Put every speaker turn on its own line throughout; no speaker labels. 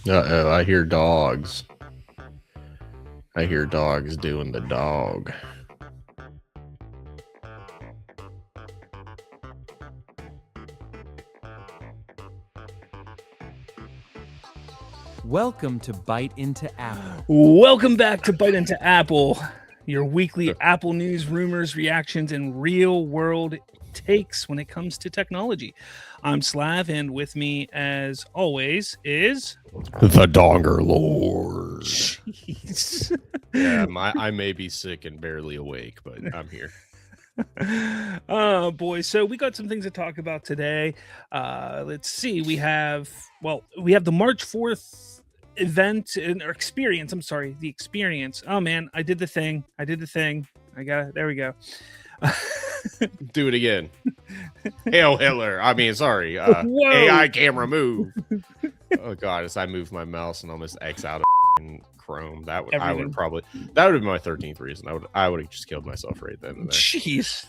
Uh-oh, I hear dogs. I hear dogs doing the dog.
Welcome to Bite into Apple.
Welcome back to Bite into Apple, your weekly Apple news, rumors, reactions, and real-world takes when it comes to technology. I'm Slav, and with me, as always, is
The Donger Lord.
Jeez.
Yeah, I may be sick and barely awake, but I'm here.
Oh boy, so we got some things to talk about today. Let's see. We have the March 4th event or experience. I'm sorry, the experience. Oh man, I did the thing. I got it. There we go.
Do it again. Hail Hitler. I mean, sorry.
Whoa.
AI camera move. Oh god, as I move my mouse and almost X out of Chrome, that would have been my 13th reason. I would have just killed myself right then and there.
Jeez.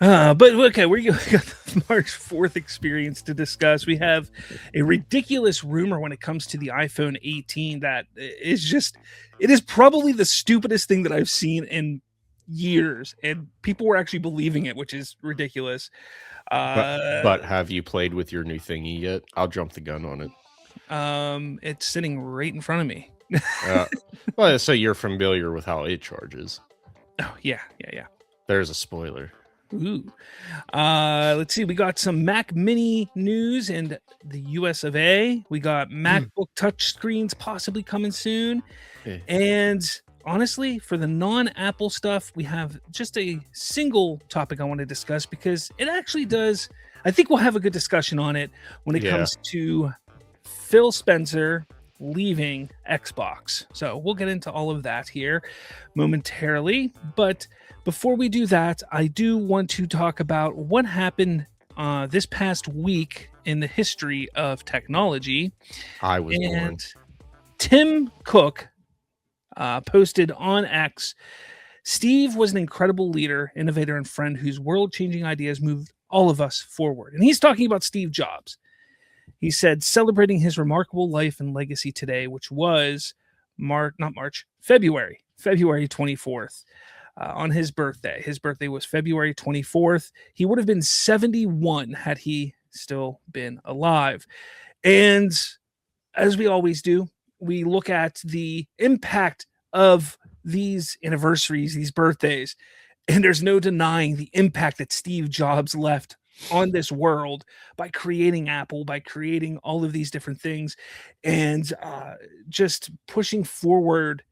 But okay, we got the March 4th experience to discuss. We have a ridiculous rumor when it comes to the iPhone 18 that it is probably the stupidest thing that I've seen in years, and people were actually believing it, which is ridiculous.
But have you played with your new thingy yet? I'll jump the gun on it.
It's sitting right in front of me.
Well, so you're familiar with how it charges.
Oh, yeah.
There's a spoiler.
Ooh. Let's see. We got some Mac Mini news in the US of A. We got MacBook touch screens possibly coming soon. And honestly, for the non-Apple stuff, we have just a single topic I want to discuss because it actually does. I think we'll have a good discussion on it when it comes to Phil Spencer leaving Xbox. So we'll get into all of that here momentarily. But before we do that, I do want to talk about what happened this past week in the history of technology.
I was born.
Tim Cook posted on X, Steve was an incredible leader, innovator, and friend whose world-changing ideas moved all of us forward. And he's talking about Steve Jobs. He said, celebrating his remarkable life and legacy today, which was February 24th, on his birthday. His birthday was February 24th. He would have been 71 had he still been alive. And as we always do, we look at the impact of these anniversaries, these birthdays, and there's no denying the impact that Steve Jobs left on this world by creating Apple, by creating all of these different things, and just pushing forward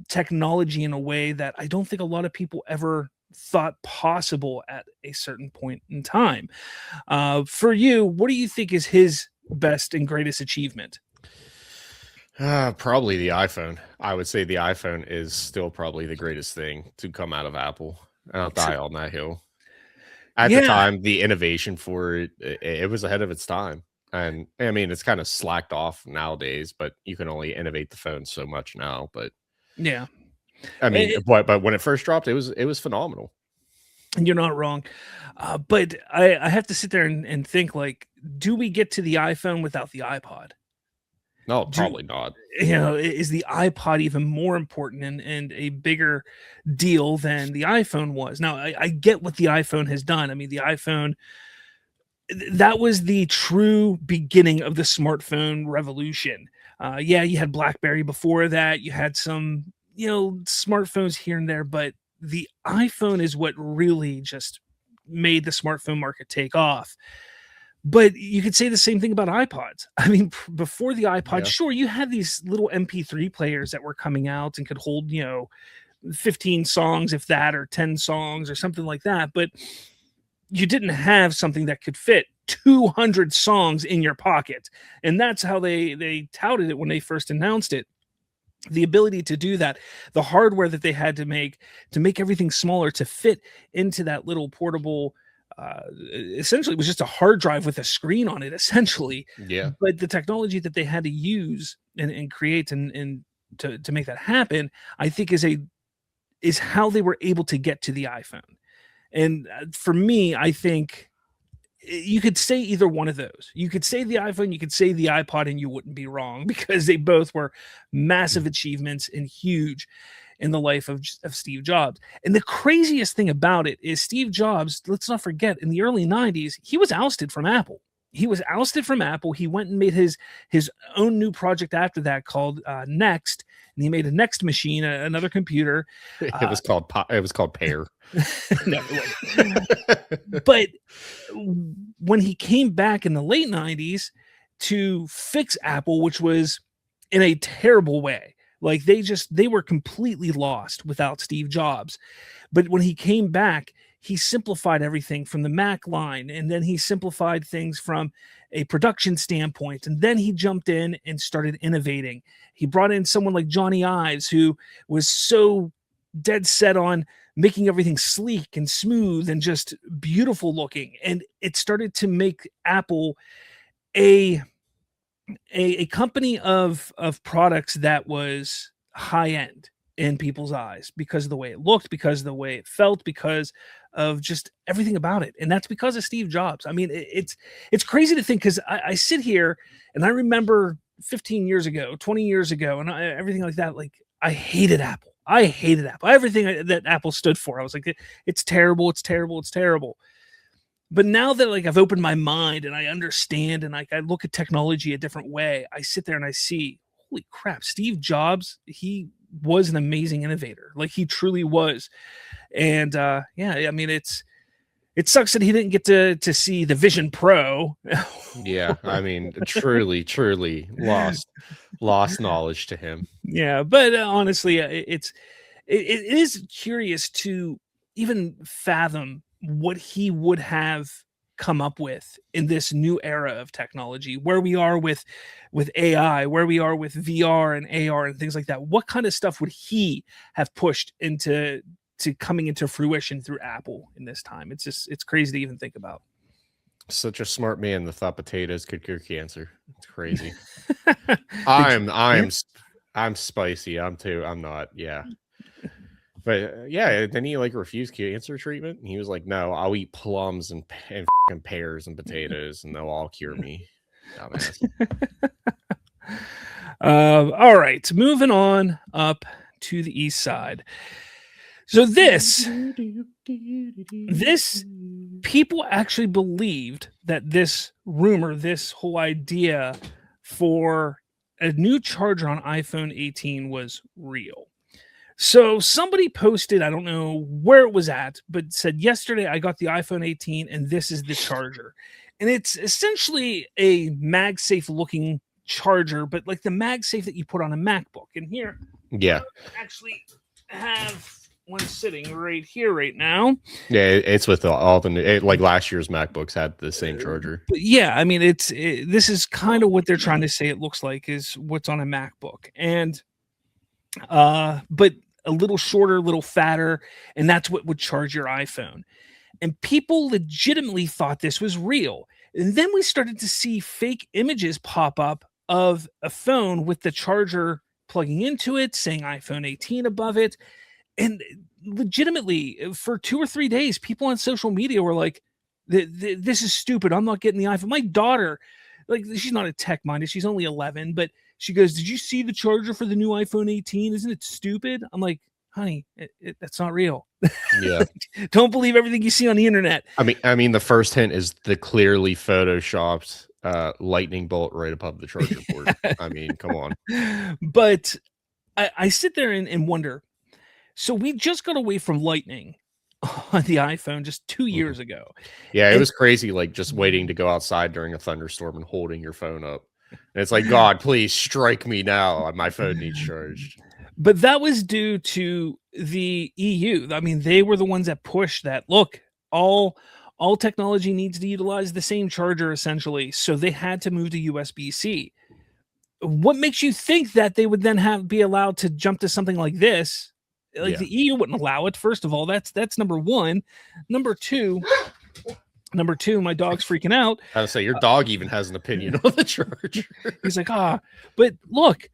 technology in a way that I don't think a lot of people ever thought possible at a certain point in time. For you, what do you think is his best and greatest achievement?
Probably the iPhone. I would say the iPhone is still probably the greatest thing to come out of Apple. I'll die on that hill. At the time, the innovation for it was ahead of its time. And I mean, it's kind of slacked off nowadays, but you can only innovate the phone so much now. But
yeah,
I mean, but when it first dropped, it was phenomenal.
And you're not wrong. But I have to sit there and think, like, do we get to the iPhone without the iPod?
No, probably not.
Is the iPod even more important and a bigger deal than the iPhone was? Now, I get what the iPhone has done. I mean, the iPhone, that was the true beginning of the smartphone revolution. You had BlackBerry before that. You had some, smartphones here and there, but the iPhone is what really just made the smartphone market take off. But you could say the same thing about iPods. I mean, before the iPod, sure, you had these little MP3 players that were coming out and could hold, 15 songs, if that, or 10 songs or something like that. But you didn't have something that could fit 200 songs in your pocket. And that's how they touted it when they first announced it. The ability to do that, the hardware that they had to make everything smaller to fit into that little portable, essentially it was just a hard drive with a screen on it, essentially.
Yeah.
But the technology that they had to use and create and to make that happen, I think is how they were able to get to the iPhone. And for me, I think you could say either one of those. You could say the iPhone, you could say the iPod, and you wouldn't be wrong because they both were massive achievements and huge in the life of Steve Jobs. And the craziest thing about it is Steve Jobs, let's not forget, in the early 90s, he was ousted from Apple. He was ousted from Apple. He went and made his own new project after that called Next, and he made a Next machine, another computer.
It was called Pear.
No, but when he came back in the late 90s to fix Apple, which was in a terrible way, like they were completely lost without Steve Jobs. But when he came back, he simplified everything from the Mac line, and then he simplified things from a production standpoint, and then he jumped in and started innovating. He brought in someone like Johnny Ives, who was so dead set on making everything sleek and smooth and just beautiful looking, and it started to make Apple a company of products that was high end in people's eyes because of the way it looked, because of the way it felt, because of just everything about it. And that's because of Steve Jobs. I mean, it's crazy to think, because I sit here and I remember 15 years ago, 20 years ago, and everything like that. Like, I hated Apple. I hated Apple. Everything that Apple stood for, I was like, it's terrible, it's terrible, it's terrible. But now that, like, I've opened my mind and I understand, and like I look at technology a different way, I sit there and I see, holy crap, Steve Jobs, he was an amazing innovator. Like, he truly was. And yeah, I mean, it sucks that he didn't get to see the Vision Pro.
Yeah, I mean, truly lost knowledge to him.
Yeah, but honestly, it is curious to even fathom what he would have come up with in this new era of technology, where we are with AI, where we are with VR and AR and things like that. What kind of stuff would he have pushed into coming into fruition through Apple in this time? It's crazy to even think about.
Such a smart man that thought potatoes could cure cancer. It's crazy. I'm spicy. I'm not. Yeah. But yeah, then he like refused cancer treatment. And he was like, "No, I'll eat plums and pears and potatoes, and they'll all cure me." Dumbass.
All right, moving on up to the east side. So this people actually believed that this rumor, this whole idea for a new charger on iPhone 18 was real. So somebody posted, I don't know where it was at, but said, yesterday I got the iPhone 18 and this is the charger. And it's essentially a MagSafe looking charger, but like the MagSafe that you put on a MacBook. And here,
yeah,
I actually have one sitting right here right now.
Yeah, it's with all the like last year's MacBooks had the same charger.
But yeah, I mean, this is kind of what they're trying to say it looks like is what's on a MacBook. And but a little shorter, a little fatter, and that's what would charge your iPhone. And people legitimately thought this was real. And then we started to see fake images pop up of a phone with the charger plugging into it, saying iPhone 18 above it. And legitimately, for 2 or 3 days, people on social media were like, this is stupid. I'm not getting the iPhone. My daughter, like, she's not a tech minded. She's only 11, but she goes, did you see the charger for the new iPhone 18? Isn't it stupid? I'm like, honey, that's not real.
Yeah.
Don't believe everything you see on the internet.
I mean, the first hint is the clearly photoshopped lightning bolt right above the charger port. I mean, come on.
But I sit there and wonder. So we just got away from lightning on the iPhone just 2 years ago.
Yeah, it was crazy, like just waiting to go outside during a thunderstorm and holding your phone up. And it's like, God, please strike me now. My phone needs charged.
But that was due to the EU. I mean, they were the ones that pushed that. Look, all technology needs to utilize the same charger, essentially. So they had to move to USB-C. What makes you think that they would then be allowed to jump to something like this? Like, the EU wouldn't allow it. First of all, that's number one. Number two, my dog's freaking out.
I would say your dog even has an opinion on the charger.
He's like, but look,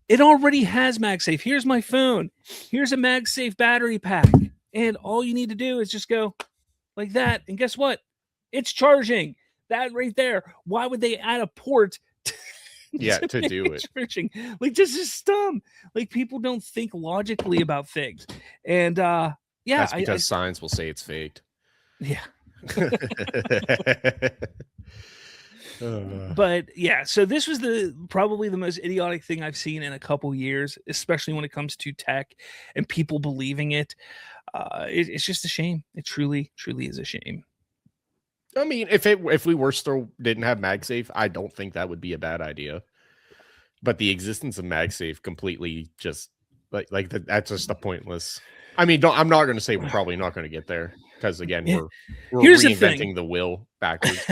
it already has MagSafe. Here's my phone. Here's a MagSafe battery pack. And all you need to do is just go like that. And guess what? It's charging. That right there. Why would they add a port
to do it?
Charging? Like, this is dumb. Like, people don't think logically about things. And yeah,
that's because science will say it's faked.
Yeah. But yeah, so this was probably the most idiotic thing I've seen in a couple years, especially when it comes to tech and people believing it. It's just a shame. It truly is a shame.
I mean, if we were still didn't have MagSafe, I don't think that would be a bad idea. But the existence of MagSafe completely just like that's just a pointless. I mean, I'm not going to say we're probably not going to get there because again, we're reinventing the wheel backwards.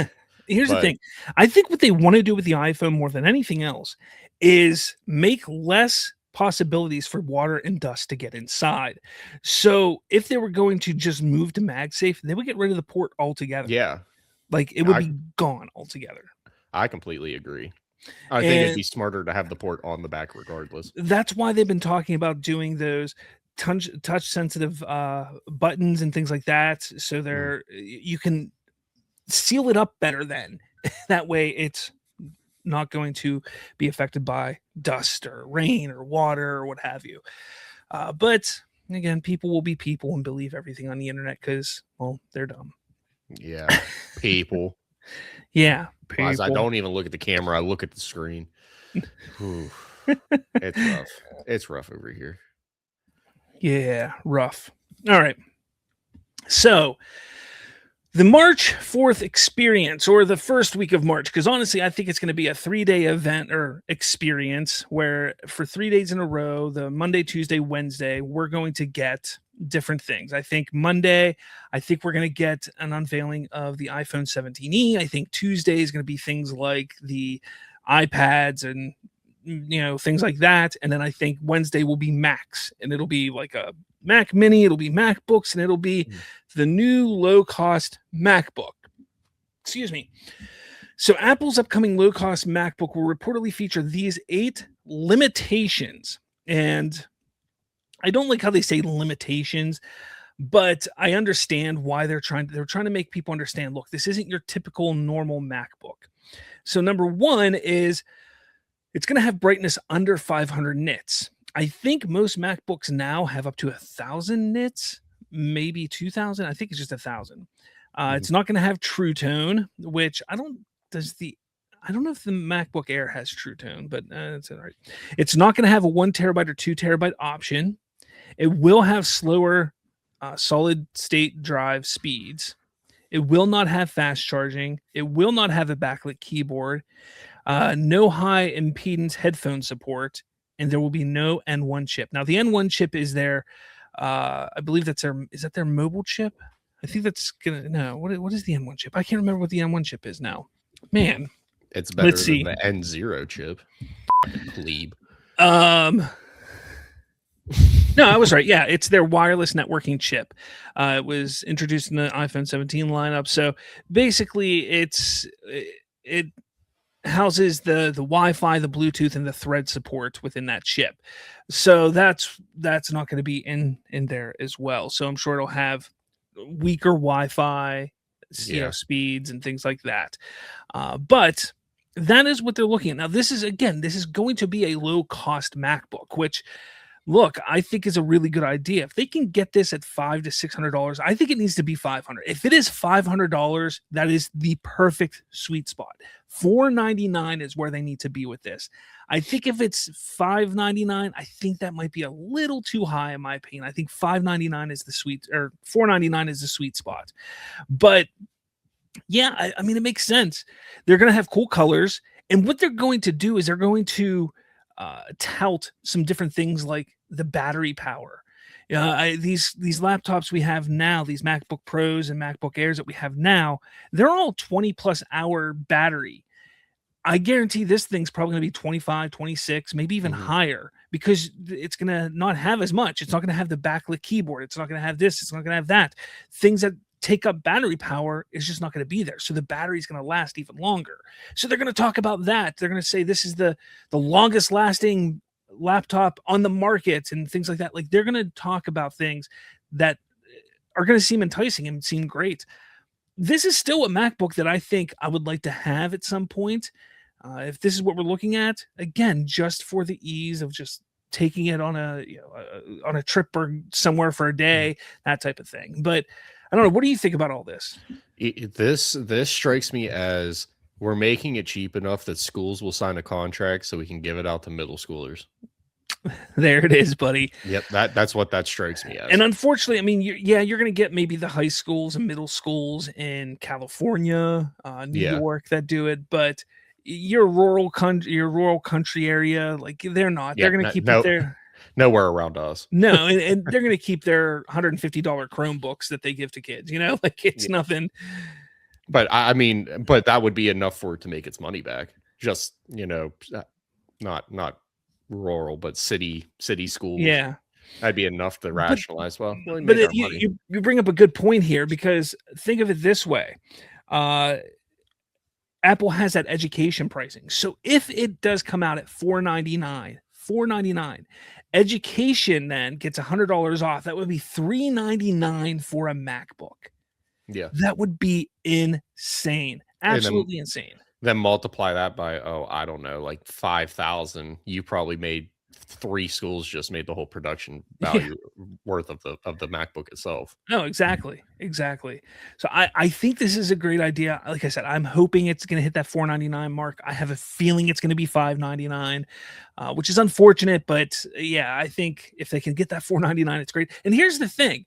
Here's the thing. I think what they want to do with the iPhone more than anything else is make less possibilities for water and dust to get inside. So if they were going to just move to MagSafe, they would get rid of the port altogether.
Yeah.
Like, it would be gone altogether.
I completely agree. I think it'd be smarter to have the port on the back regardless.
That's why they've been talking about doing those touch sensitive buttons and things like that. So you can seal it up better then. That way it's not going to be affected by dust or rain or water or what have you. But again, people will be people and believe everything on the internet because, well, they're dumb.
Yeah, people.
Yeah,
people. I don't even look at the camera. I look at the screen. It's rough. It's rough over here.
Yeah, rough. All right. So the March 4th experience, or the first week of March, because honestly, I think it's going to be a 3-day event or experience where for 3 days in a row, the Monday, Tuesday, Wednesday, we're going to get different things. I think Monday, we're going to get an unveiling of the iPhone 17e. I think Tuesday is going to be things like the iPads and, things like that. And then I think Wednesday will be Macs, and it'll be like a Mac Mini, it'll be MacBooks, and it'll be the new low-cost MacBook. Excuse me. So Apple's upcoming low-cost MacBook will reportedly feature these 8 limitations. And I don't like how they say limitations, but I understand why they're trying to make people understand, look, this isn't your typical normal MacBook. So number 1 is it's going to have brightness under 500 nits. I think most MacBooks now have up to 1,000 nits, maybe 2,000. I think it's just 1,000. It's not going to have True Tone, which I don't know if the MacBook Air has True Tone, but it's all right. It's not going to have a 1 terabyte or 2 terabyte option. It will have slower solid state drive speeds. It will not have fast charging. It will not have a backlit keyboard. No high impedance headphone support. And there will be no N1 chip. Now, the N1 chip is their, I believe is that their mobile chip? I think that's what is the N1 chip? I can't remember what the N1 chip is now. Man.
It's better than the N0 chip. Plebe.
No, I was right. Yeah, it's their wireless networking chip. It was introduced in the iPhone 17 lineup. So basically, it houses the Wi-Fi, the Bluetooth, and the Thread support within that chip. So that's not going to be in there as well. So I'm sure it'll have weaker Wi-Fi, speeds and things like that. But that is what they're looking at. Now, this is going to be a low-cost MacBook, which, look, I think is a really good idea. If they can get this at $500 to $600, I think it needs to be $500. If it is $500, that is the perfect sweet spot. $499 is where they need to be with this. I think if it's $599, I think that might be a little too high in my opinion. I think $599 is $499 is the sweet spot. But yeah, I mean, it makes sense. They're going to have cool colors, and what they're going to do is they're going to tout some different things like the battery power. These laptops we have now, these MacBook Pros and MacBook Airs that we have now, they're all 20 plus hour battery. I guarantee this thing's probably going to be 25, 26, maybe even higher, because it's going to not have as much. It's not going to have the backlit keyboard. It's not going to have this. It's not going to have that. Things that take up battery power is just not going to be there. So the battery's going to last even longer. So they're going to talk about that. They're going to say this is the longest lasting laptop on the market and things like that. Like, they're going to talk about things that are going to seem enticing and seem great. this is still a MacBook that I think I would like to have at some point. If this is what we're looking at, again, just for the ease of just taking it on a on a trip or somewhere for a day, that type of thing. But I don't know. What do you think about all this?
This strikes me as we're making it cheap enough that schools will sign a contract so we can give it out to middle schoolers.
There it is, buddy.
Yep, that's what that strikes me as.
And unfortunately, I mean, you're going to get maybe the high schools and middle schools in California, New York that do it, but your rural country area, like they're not. They're going to keep it there.
Nowhere around us.
No, and they're going to keep their $150 Chromebooks that they give to kids. Like it's nothing.
But I mean, but that would be enough for it to make its money back. Just not rural, but city schools.
Yeah,
that'd be enough to rationalize. But
you bring up a good point here, because think of it this way. Apple has that education pricing. So if it does come out at $499, education then gets $100 off. That would be $399 for a MacBook.
Yeah,
that would be insane. Absolutely insane.
Then multiply that by, I don't know, like 5,000. You probably made 3 schools just made the whole production value worth of the MacBook itself.
No, exactly. So I think this is a great idea. Like I said, I'm hoping it's going to hit that $499 mark. I have a feeling it's going to be $599, which is unfortunate, but yeah, I think if they can get that $499, it's great. And here's the thing.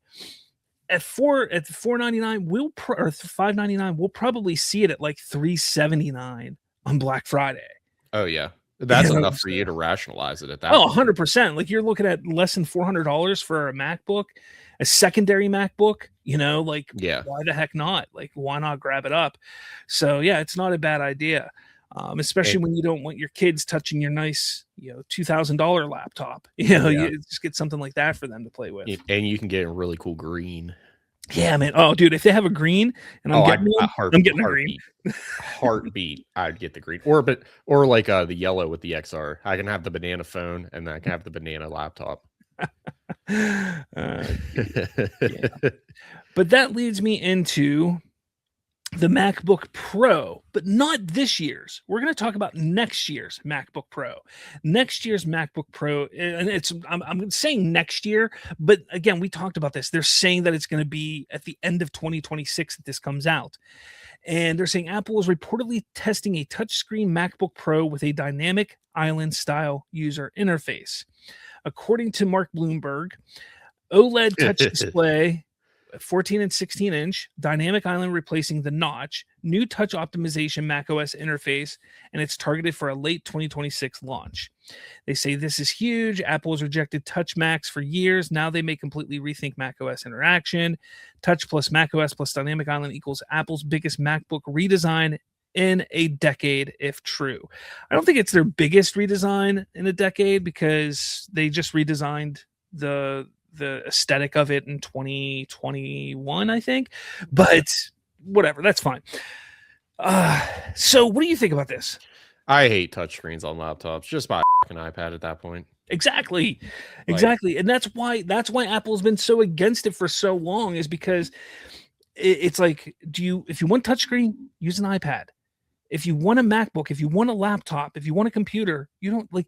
At $499, or $599, we'll probably see it at like $379 on Black Friday.
Oh yeah, that's enough for you to rationalize it at that.
Oh, 100%. Like you're looking at less than $400 for a MacBook, a secondary MacBook. Like why the heck not? Like why not grab it up? So yeah, it's not a bad idea. Especially when you don't want your kids touching your nice, $2,000 laptop. You just get something like that for them to play with.
And you can get a really cool green.
Yeah, man. Oh, dude, if they have a green and I'm getting a green.
Heartbeat, I'd get the green. Or like the yellow with the XR. I can have the banana phone and I can have the banana laptop.
But that leads me into the MacBook Pro, but not this year's. We're going to talk about next year's MacBook Pro. Next year's MacBook Pro, and I'm saying next year, but again, we talked about this. They're saying that it's going to be at the end of 2026 that this comes out. And they're saying Apple is reportedly testing a touchscreen MacBook Pro with a dynamic island style user interface. According to Mark Bloomberg, OLED touch display, 14 and 16 inch, dynamic island replacing the notch, new touch optimization macOS interface, and it's targeted for a late 2026 launch. They say this is huge. Apple has rejected Touch Macs for years. Now they may completely rethink macOS interaction. Touch plus macOS plus dynamic island equals Apple's biggest MacBook redesign in a decade, if true. I don't think it's their biggest redesign in a decade, because they just redesigned the aesthetic of it in 2021, I think. But whatever, that's fine. So what do you think about this?
I hate touchscreens on laptops. Just buy an iPad at that point.
Exactly. And that's why Apple's been so against it for so long, is because it's like, if you want touchscreen, use an iPad. If you want a MacBook, if you want a laptop, if you want a computer, you don't like.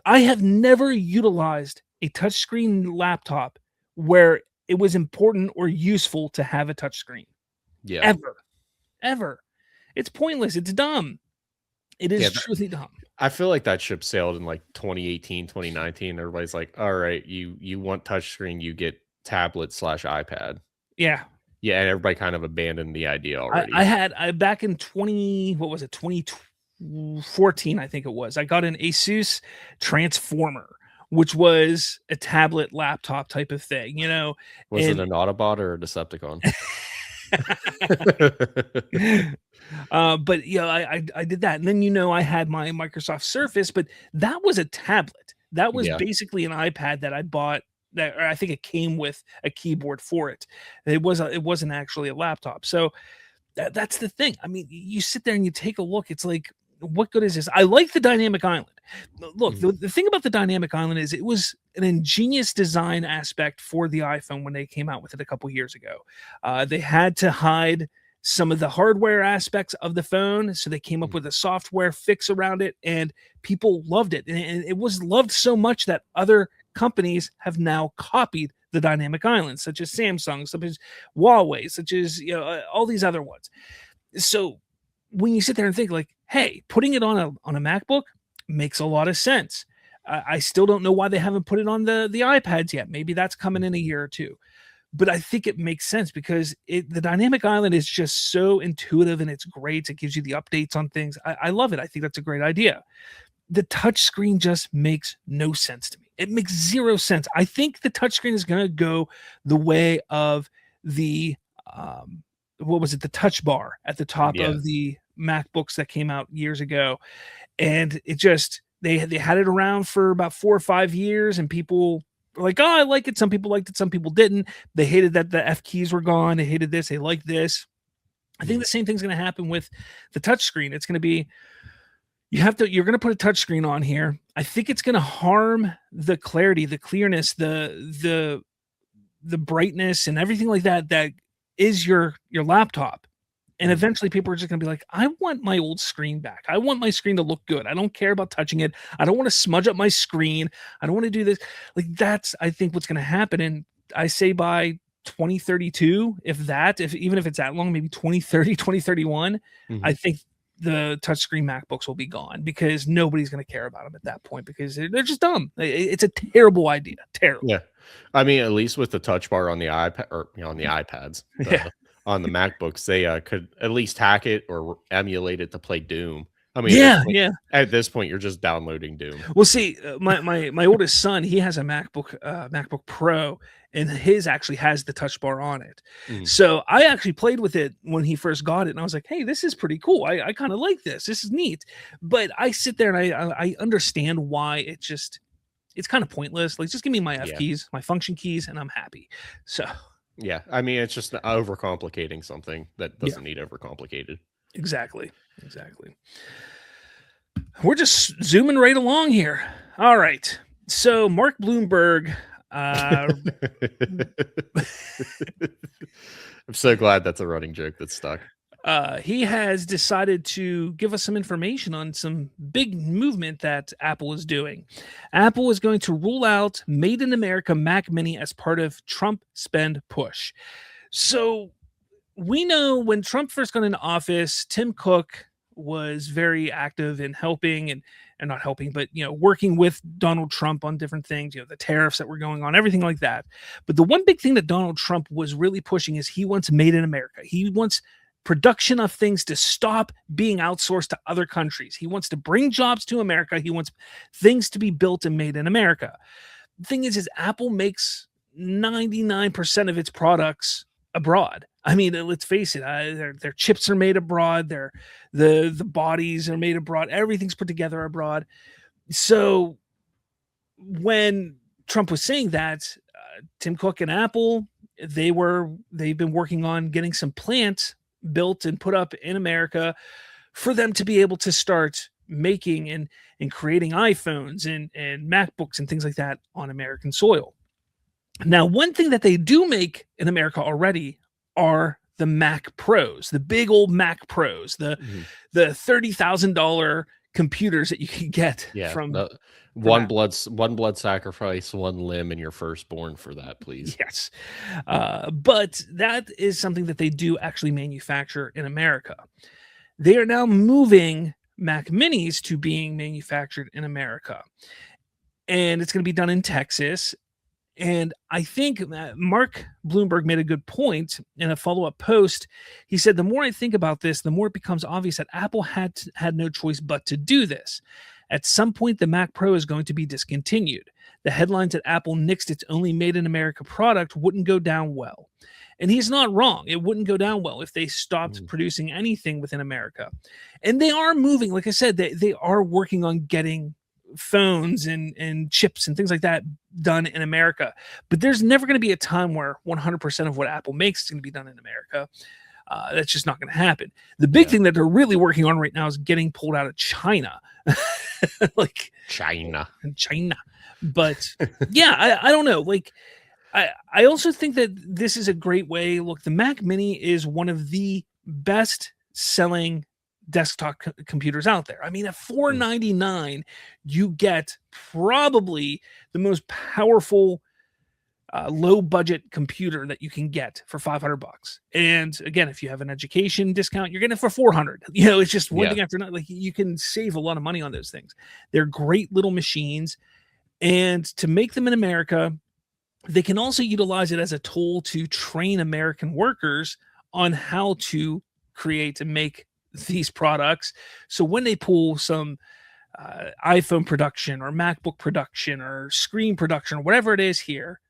I have never utilized a touchscreen laptop where it was important or useful to have a touchscreen.
Yeah.
Ever. It's pointless. It's dumb. It is truly dumb.
I feel like that ship sailed in like 2018, 2019. Everybody's like, all right, you want touchscreen, you get tablet / iPad.
Yeah.
Yeah, and everybody kind of abandoned the idea already.
I had back in 2014, I think it was. I got an Asus Transformer, which was a tablet laptop type of thing, Was it an Autobot or a Decepticon? But I did that, and then I had my Microsoft Surface, but that was a tablet. That was basically an iPad that I bought. That, or I think it came with a keyboard for it. It wasn't actually a laptop. So that's the thing. I mean, you sit there and you take a look. It's like, what good is this? I like the dynamic island. Look, the thing about the dynamic island is it was an ingenious design aspect for the iPhone when they came out with it a couple years ago. They had to hide some of the hardware aspects of the phone. So they came up with a software fix around it, and people loved it. And it was loved so much that other companies have now copied the dynamic island, such as Samsung, such as Huawei, such as all these other ones. So when you sit there and think like, hey, putting it on a MacBook makes a lot of sense. I still don't know why they haven't put it on the iPads yet. Maybe that's coming in a year or two. But I think it makes sense because the dynamic island is just so intuitive and it's great. It gives you the updates on things. I love it. I think that's a great idea. The touchscreen just makes no sense to me. It makes zero sense. I think the touchscreen is going to go the way of the the touch bar at the top of the MacBooks that came out years ago. And it just, they had it around for about 4 or 5 years, and people were like, oh, I like it. Some people liked it, some people didn't. They hated that the F keys were gone. They hated this. They liked this. I think the same thing's going to happen with the touchscreen. It's going to be, you're going to put a touchscreen on here. I think it's going to harm the clarity, the clearness, the brightness, and everything like that is your laptop. And eventually people are just going to be like, I want my old screen back. I want my screen to look good. I don't care about touching it. I don't want to smudge up my screen. I don't want to do this. Like, that's, I think, what's going to happen. And I say by 2032, even if it's that long, maybe 2030, 2031, I think the touchscreen MacBooks will be gone because nobody's going to care about them at that point because they're just dumb. It's a terrible idea. Terrible.
Yeah. I mean, at least with the touch bar on the iPad or on the iPads, on the MacBooks, they could at least hack it or emulate it to play Doom. I mean, at this point, you're just downloading Doom.
Well, see, my oldest son, he has a MacBook Pro, and his actually has the touch bar on it. So I actually played with it when he first got it, and I was like, hey, this is pretty cool. I kind of like this. This is neat. But I sit there and I understand why it's kind of pointless. Like, just give me my F keys, my function keys, and I'm happy. So
yeah, I mean, it's just overcomplicating something that doesn't need overcomplicated.
Exactly. We're just zooming right along here. All right. So Mark Bloomberg.
I'm so glad that's a running joke that's stuck.
He has decided to give us some information on some big movement that Apple is doing. Apple is going to rule out Made in America Mac Mini as part of Trump spend push. So we know when Trump first got into office, Tim Cook was very active in helping and not helping, but working with Donald Trump on different things, the tariffs that were going on, everything like that. But the one big thing that Donald Trump was really pushing is he wants Made in America. He wants production of things to stop being outsourced to other countries. He wants to bring jobs to America. He wants things to be built and made in America. The thing is Apple makes 99% of its products abroad. I mean, let's face it, their chips are made abroad. The bodies are made abroad. Everything's put together abroad. So when Trump was saying that, Tim Cook and Apple, they've been working on getting some plants built and put up in America for them to be able to start making and creating iPhones and MacBooks and things like that on American soil. Now, one thing that they do make in America already are the Mac Pros, the big old Mac Pros, the $30,000 computers that you can get from
one blood sacrifice, one limb, and your firstborn for that, please.
Yes. But that is something that they do actually manufacture in America. They are now moving Mac Minis to being manufactured in America. And it's going to be done in Texas. And I think Mark Bloomberg made a good point in a follow-up post. He said, the more I think about this, the more it becomes obvious that Apple had no choice but to do this. At some point, the Mac Pro is going to be discontinued. The headlines that Apple nixed its only made-in-America product wouldn't go down well. And he's not wrong. It wouldn't go down well if they stopped producing anything within America. And they are moving. Like I said, they are working on getting phones and chips and things like that done in America. But there's never going to be a time where 100% of what Apple makes is going to be done in America. That's just not going to happen. The big thing that they're really working on right now is getting pulled out of China. Like
China.
But yeah, I don't know. Like, I also think that this is a great way. Look, the Mac Mini is one of the best selling desktop computers out there. I mean, at $499, you get probably the most powerful low budget computer that you can get for $500. And again, if you have an education discount, you're getting it for $400. It's just one thing after another. Like, you can save a lot of money on those things. They're great little machines, and to make them in America, they can also utilize it as a tool to train American workers on how to create and make these products. So when they pull some iPhone production or MacBook production or screen production or whatever it is here,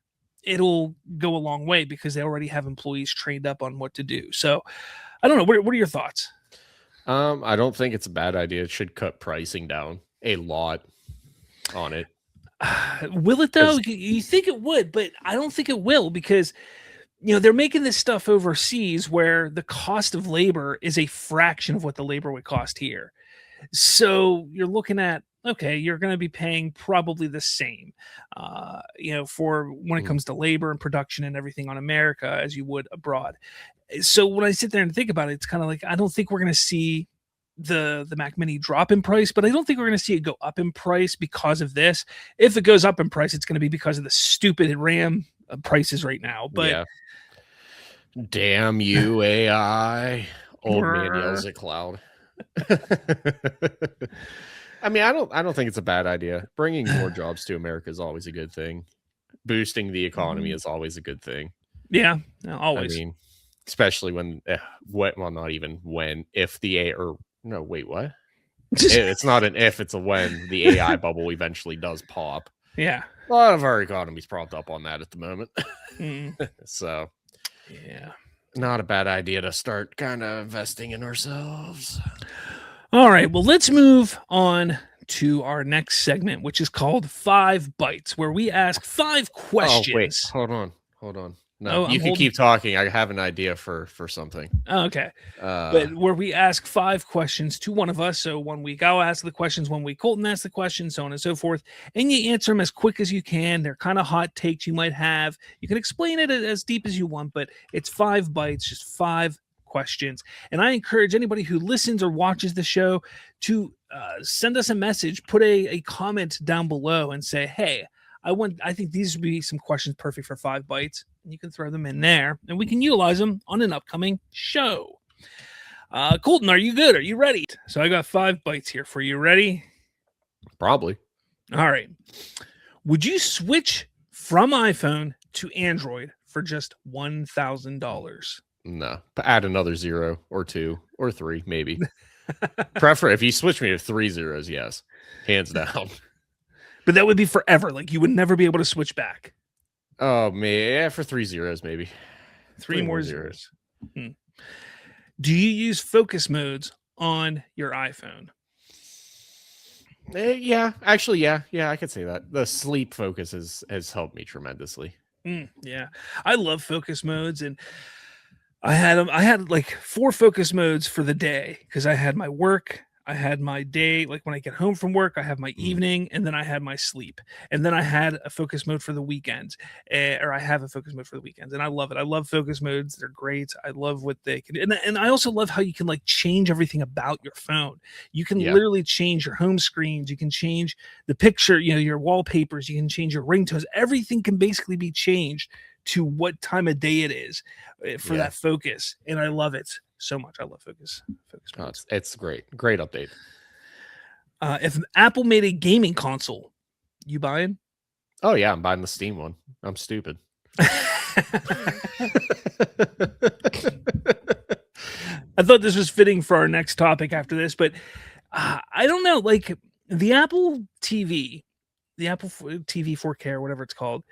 it'll go a long way because they already have employees trained up on what to do. So I don't know. What are your thoughts?
I don't think it's a bad idea. It should cut pricing down a lot on it.
Will it though? You think it would, but I don't think it will, because they're making this stuff overseas where the cost of labor is a fraction of what the labor would cost here. So you're looking at, okay, you're going to be paying probably the same, for when it comes to labor and production and everything on America as you would abroad. So when I sit there and think about it, it's kind of like, I don't think we're going to see the Mac Mini drop in price, but I don't think we're going to see it go up in price because of this. If it goes up in price, it's going to be because of the stupid RAM prices right now. But
yeah. Damn you, AI. Old man yells at cloud. I mean, I don't think it's a bad idea. Bringing more jobs to America is always a good thing. Boosting the economy is always a good thing.
Yeah, always.
I mean, especially when, not even when, if the no, wait, what? It's not an if, it's a when the AI bubble eventually does pop.
Yeah.
A lot of our economy's propped up on that at the moment. So,
yeah.
Not a bad idea to start kind of investing in ourselves.
All right. Well, let's move on to our next segment, which is called 5 Bites, where we ask 5 questions.
Oh, wait. Hold on. No, you can keep talking. I have an idea for something.
Oh, okay. But where we ask 5 questions to one of us. So 1 week I'll ask the questions, 1 week Colton asks the questions, so on and so forth. And you answer them as quick as you can. They're kind of hot takes you might have. You can explain it as deep as you want, but it's 5 bites, just 5 questions. And I encourage anybody who listens or watches the show to send us a message, put a comment down below and say, hey, I think these would be some questions perfect for 5 bites. And you can throw them in there and we can utilize them on an upcoming show. Colton, are you good? Are you ready? So I got 5 bites here for you. Ready?
Probably.
All right. Would you switch from iPhone to Android for just $1,000?
No, add another 0 or 2 or 3, maybe. If you switch me to 3 zeros, yes, hands down.
But that would be forever. Like, you would never be able to switch back.
Oh, man. Yeah, for 3 zeros, maybe.
3 more zeros. Do you use focus modes on your iPhone?
Yeah, actually, yeah, I could say that. The sleep focus has helped me tremendously.
Yeah, I love focus modes, and I had like 4 focus modes for the day, because I had my work, I had my day, like when I get home from work, I have my evening, and then I had my sleep. And then I had a focus mode for the weekends, or I have a focus mode for the weekends. And I love it. I love focus modes. They're great. I love what they can do. And I also love how you can like change everything about your phone. You can literally change your home screens. You can change the picture, your wallpapers. You can change your ringtones. Everything can basically be changed to what time of day it is for that focus. And I love it so much. I love focus modes.
It's great update.
If Apple made a gaming console, you buying?
Oh yeah, I'm buying the Steam one. I'm stupid.
I thought this was fitting for our next topic after this, but I don't know, like the Apple TV 4K or whatever it's called,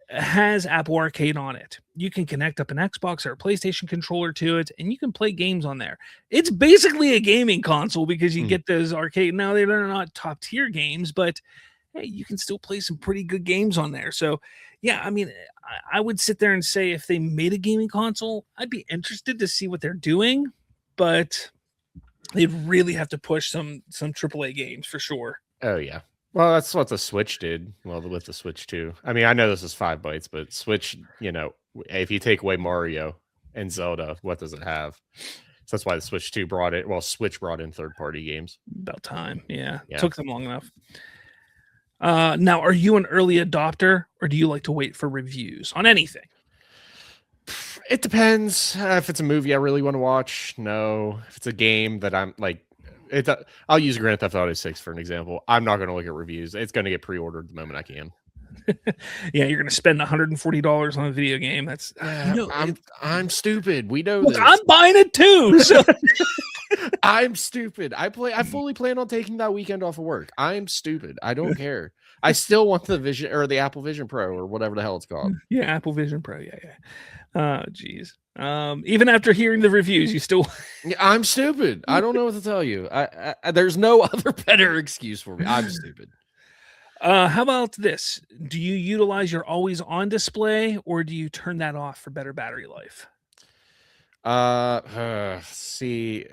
has Apple Arcade on it. You can connect up an Xbox or a PlayStation controller to it, and you can play games on there. It's basically a gaming console because you get those arcade. Now, they're not top tier games, but hey, you can still play some pretty good games on there. So, yeah, I mean, I would sit there and say if they made a gaming console, I'd be interested to see what they're doing, but they'd really have to push some AAA games for sure.
Oh, yeah. Well, that's what the Switch did. Well, with the Switch too. I mean, I know this is 5 bytes, but Switch, if you take away Mario and Zelda, what does it have? So that's why the Switch 2 brought it. Well, Switch brought in third-party games.
About time. Yeah.
Yeah.
Took them long enough. Now, are you an early adopter, or do you like to wait for reviews on anything?
It depends. If it's a movie I really want to watch, no. If it's a game that I'm like, I'll use Grand Theft Auto 6 for an example. I'm not going to look at reviews. It's going to get pre-ordered the moment I can.
Yeah, you're going to spend $140 on a video game. That's
I'm stupid. We know
look,
this.
I'm buying it too. So
I'm stupid. I fully plan on taking that weekend off of work. I'm stupid. I don't care. I still want the Vision or the Apple Vision Pro or whatever the hell it's called.
Yeah, Apple Vision Pro. Yeah. Oh, geez. Even after hearing the reviews, you still
I'm stupid. I don't know what to tell you. There's no other better excuse for me. I'm stupid.
How about this? Do you utilize your always on display, or do you turn that off for better battery life?
I think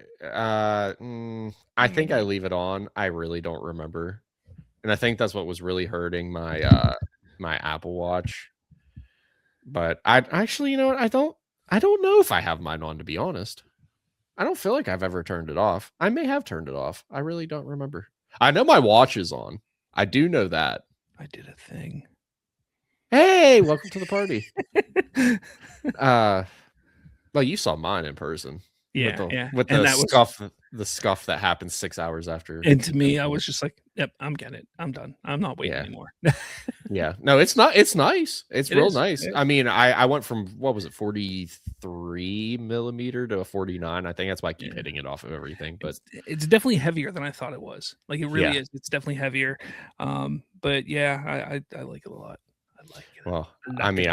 I leave it on. I really don't remember. And I think that's what was really hurting my my Apple Watch. But I actually, you know what? I don't know if I have mine on, to be honest. I don't feel like I've ever turned it off. I may have turned it off. I really don't remember. I know my watch is on. I do know that.
I did a thing.
Hey, welcome to the party. Well, you saw mine in person.
Yeah,
With
and
the scuff that happened 6 hours after.
And to me, I was just like, "Yep, I'm getting it. I'm done. I'm not waiting anymore."
Yeah, no, it's not. It's nice. It's real
is.
nice. I mean, I went from what was it, 43 millimeter to a 49. I think that's why I keep hitting it off of everything. But
it's definitely heavier than I thought it was. Like it really is. It's definitely heavier. But yeah, I like it a lot. I like it.
Well, I mean,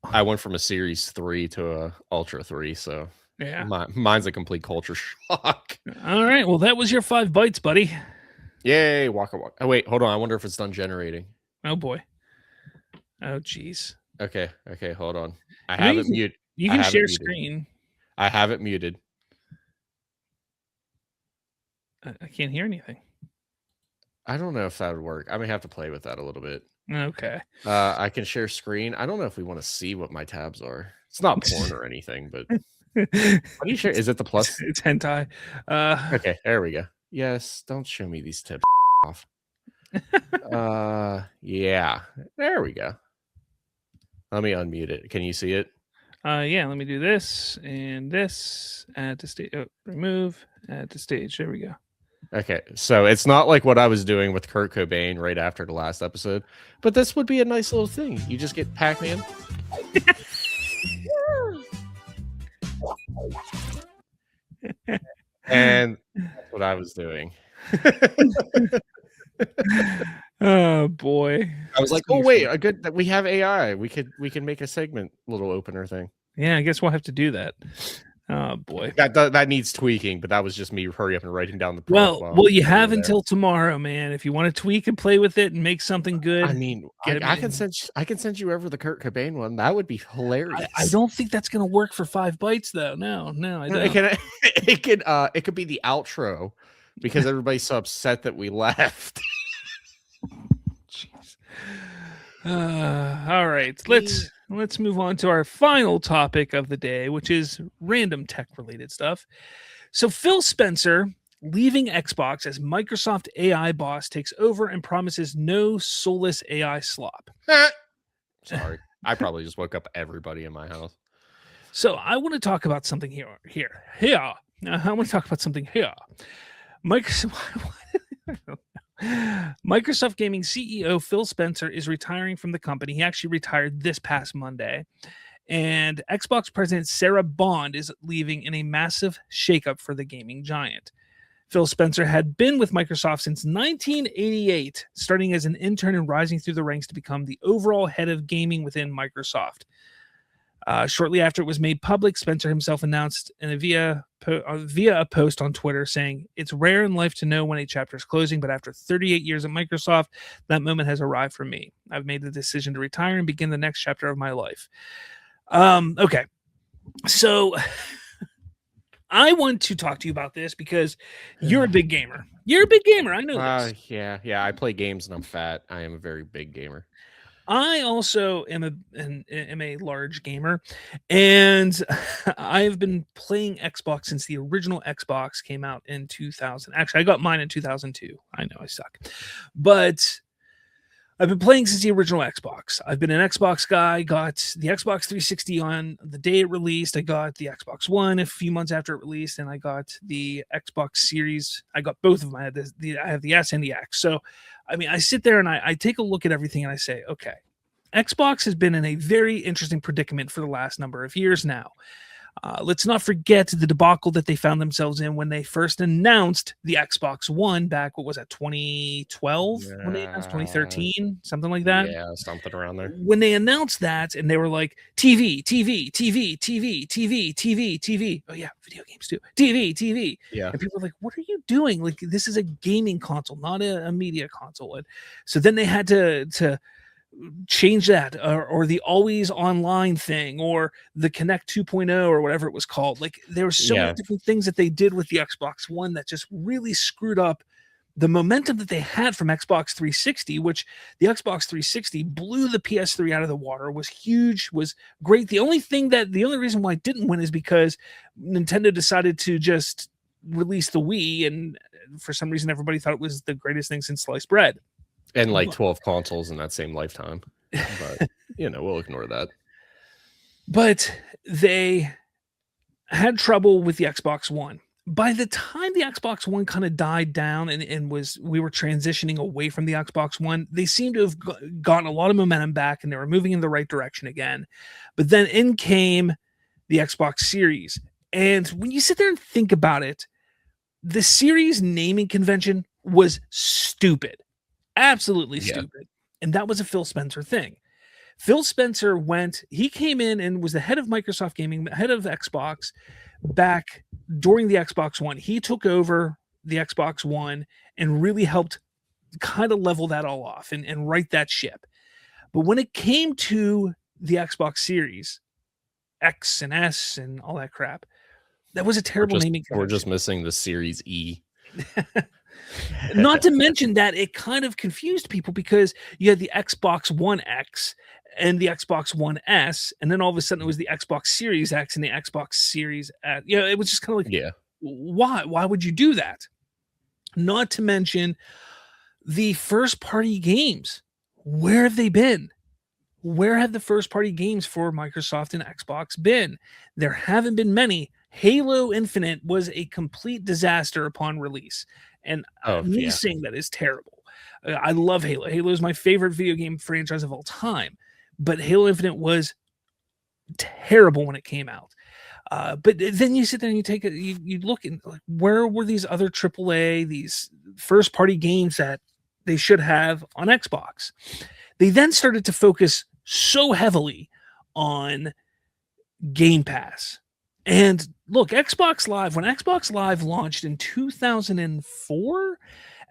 I went from a Series 3 to a Ultra 3, so
yeah,
mine's a complete culture shock.
All right, well, that was your 5 bites, buddy.
Yay, Waka Waka. Oh wait, hold on. I wonder if it's done generating.
Oh boy. Oh geez.
Okay, hold on. I have it muted.
You can share screen.
I have it muted.
I can't hear anything.
I don't know if that would work. I may have to play with that a little bit.
Okay.
I can share screen. I don't know if we want to see what my tabs are. It's not porn or anything, but what do you share? Is it the plus?
It's hentai.
Okay, there we go. Yes, don't show me these tips off. Yeah, there we go. Let me unmute it. Can you see it?
Yeah, let me do this and this. Add to stage. Oh, remove. Add to stage. There we go.
Okay, so it's not like what I was doing with Kurt Cobain right after the last episode, but this would be a nice little thing. You just get Pac-Man. And that's what I was doing.
Oh boy.
I was like, oh wait, good that we have AI. We can make a segment little opener thing.
Yeah, I guess we'll have to do that. Oh boy.
That needs tweaking, but that was just me hurry up and writing down the
prompt. Well, you have until tomorrow, man. If you want to tweak and play with it and make something good.
I mean, I can send you over the Kurt Cobain one. That would be hilarious.
I don't think that's gonna work for 5 bites though. No, I don't.
It could be the outro because everybody's so upset that we left.
Jeez. All right, let's move on to our final topic of the day, which is random tech related stuff. So Phil Spencer leaving Xbox as Microsoft AI boss takes over and promises no soulless AI slop.
Sorry, I probably just woke up everybody in my house.
So I want to talk about something here. I want to talk about something here. Microsoft Gaming CEO Phil Spencer is retiring from the company. He actually retired this past Monday. And Xbox President Sarah Bond is leaving in a massive shakeup for the gaming giant. Phil Spencer had been with Microsoft since 1988, starting as an intern and rising through the ranks to become the overall head of gaming within Microsoft. Shortly after it was made public, Spencer himself announced via a post on Twitter saying, "It's rare in life to know when a chapter is closing, but after 38 years at Microsoft, that moment has arrived for me. I've made the decision to retire and begin the next chapter of my life." Okay. So I want to talk to you about this because you're a big gamer. I know this.
Yeah. I play games and I'm fat. I am a very big gamer.
I also am a large gamer, and I've been playing Xbox since the original Xbox came out in 2000. Actually, I got mine in 2002. I know I suck, but I've been playing since the original Xbox. I've been an Xbox guy. Got the Xbox 360 on the day it released. I got the Xbox One a few months after it released, and I got the Xbox Series. I got both of them. I have the S and the X. So, I mean, I sit there and I take a look at everything and I say, okay, Xbox has been in a very interesting predicament for the last number of years now. Let's not forget the debacle that they found themselves in when they first announced the Xbox One back, what was that, 2012? When they announced 2013, something like that?
Yeah, something around there.
When they announced that and they were like, TV, TV, TV, TV, TV, TV, TV. Oh, yeah, video games too. TV, TV.
Yeah.
And people were like, what are you doing? Like, this is a gaming console, not a media console. And so then they had to change that, or the always online thing, or the Connect 2.0 or whatever it was called. Like, there were so many different things that they did with the Xbox One that just really screwed up the momentum that they had from Xbox 360, which the Xbox 360 blew the PS3 out of the water, was huge, was great. The only reason why it didn't win is because Nintendo decided to just release the Wii, and for some reason everybody thought it was the greatest thing since sliced bread.
And like 12 consoles in that same lifetime. But, we'll ignore that.
But they had trouble with the Xbox One. By the time the Xbox One kind of died down and we were transitioning away from the Xbox One, they seemed to have gotten a lot of momentum back and they were moving in the right direction again. But then in came the Xbox Series. And when you sit there and think about it, the Series naming convention was stupid. Absolutely stupid. And that was a Phil Spencer thing. Phil Spencer he came in and was the head of Microsoft Gaming, head of Xbox back during the Xbox One. He took over the Xbox One and really helped kind of level that all off and right that ship. But when it came to the Xbox Series, X and S and all that crap, that was a terrible naming convention.
We're just missing the Series E.
Not to mention that it kind of confused people because you had the Xbox One X and the Xbox One S, and then all of a sudden it was the Xbox Series X and the Xbox Series S. It was just kind of like, why would you do that? Not to mention the first party games. Where have they been? Where have the first party games for Microsoft and Xbox been? There haven't been many. Halo Infinite was a complete disaster upon release. And saying that is terrible. I love Halo. Halo is my favorite video game franchise of all time. But Halo Infinite was terrible when it came out. But then you sit there and you look and like, where were these other AAA, these first party games that they should have on Xbox? They then started to focus so heavily on Game Pass. And look, Xbox Live, when Xbox Live launched in 2004,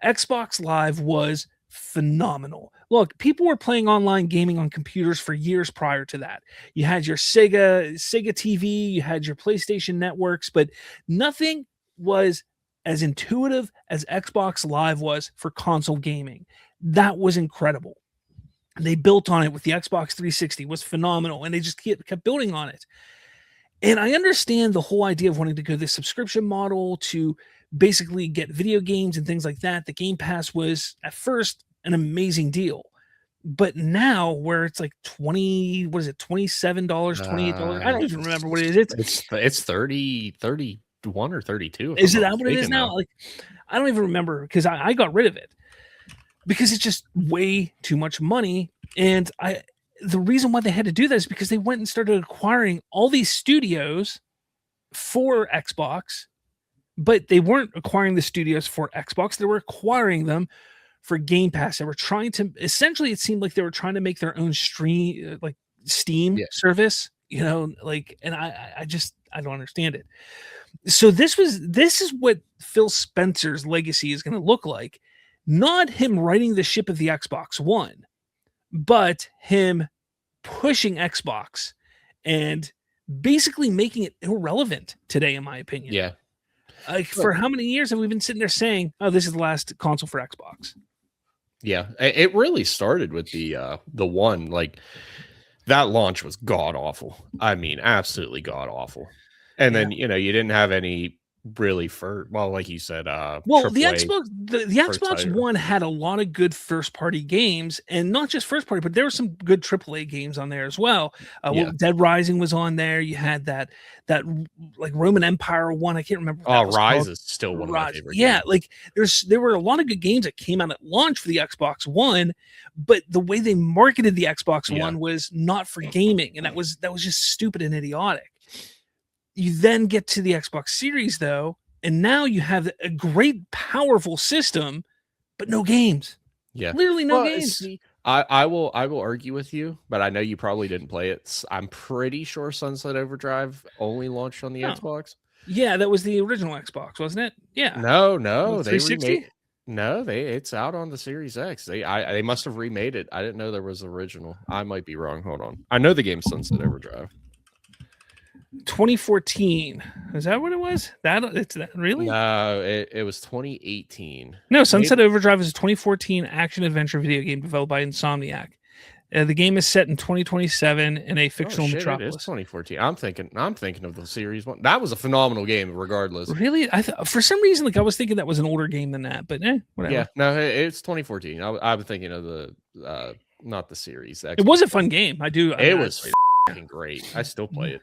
Xbox Live was phenomenal. Look, people were playing online gaming on computers for years prior to that. You had your Sega TV, you had your PlayStation networks, but nothing was as intuitive as Xbox Live was for console gaming. That was incredible. They built on it with the Xbox 360. It was phenomenal, and they just kept building on it. And I understand the whole idea of wanting to go this subscription model to basically get video games and things like that. The Game Pass was at first an amazing deal. But now where it's like $27, $28, I don't even remember what it is.
It's 31 or 32.
Is it that what it is now? Like, I don't even remember because I got rid of it because it's just way too much money. And the reason why they had to do that is because they went and started acquiring all these studios for Xbox, but they weren't acquiring the studios for Xbox. They were acquiring them for Game Pass. They were trying to, essentially, it seemed like they were trying to make their own stream, like Steam service, and I don't understand it. So this is what Phil Spencer's legacy is going to look like. Not him riding the ship of the Xbox One, but him pushing Xbox and basically making it irrelevant today, in my opinion.
Yeah.
For how many years have we been sitting there saying, oh, this is the last console for Xbox?
Yeah, it really started with the one, like, that launch was god awful. I mean, absolutely god awful. And
Yeah.
then, you didn't have any really well, like you said,
Well, the
AAA
Xbox the
first
Xbox
title.
One had a lot of good first party games, and not just first party, but there were some good AAA games on there as well.
Yeah.
Dead Rising was on there. You had that like Roman Empire one. I can't remember what
Oh,
that was
Rise
called.
is still one of my
Rise.
favorite
Yeah,
games.
like there were a lot of good games that came out at launch for the Xbox One, but the way they marketed the Xbox
Yeah.
One was not for gaming, and that was just stupid and idiotic. You then get to the Xbox Series though, and now you have a great powerful system, but no games.
Yeah.
Literally no
Well,
games.
see, I will argue with you, but I know you probably didn't play it. I'm pretty sure Sunset Overdrive only launched on the
Oh.
Xbox.
Yeah, that was the original Xbox, wasn't it? Yeah.
No, they
360?
remade. No, it's out on the Series X. They must have remade it. I didn't know there was original. I might be wrong. Hold on. I know the game Sunset Overdrive.
2014. Is that what it was? It's that really?
No, it was 2018.
No, Sunset Overdrive is a 2014 action adventure video game developed by Insomniac. The game is set in 2027 in a fictional metropolis.
It is 2014. I'm thinking of the series one. That was a phenomenal game, regardless.
Really? For some reason, like I was thinking that was an older game than that, but whatever.
Yeah, no, it's 2014. I was thinking of the not the series.
It was a fun game.
It was fucking great. I still play it.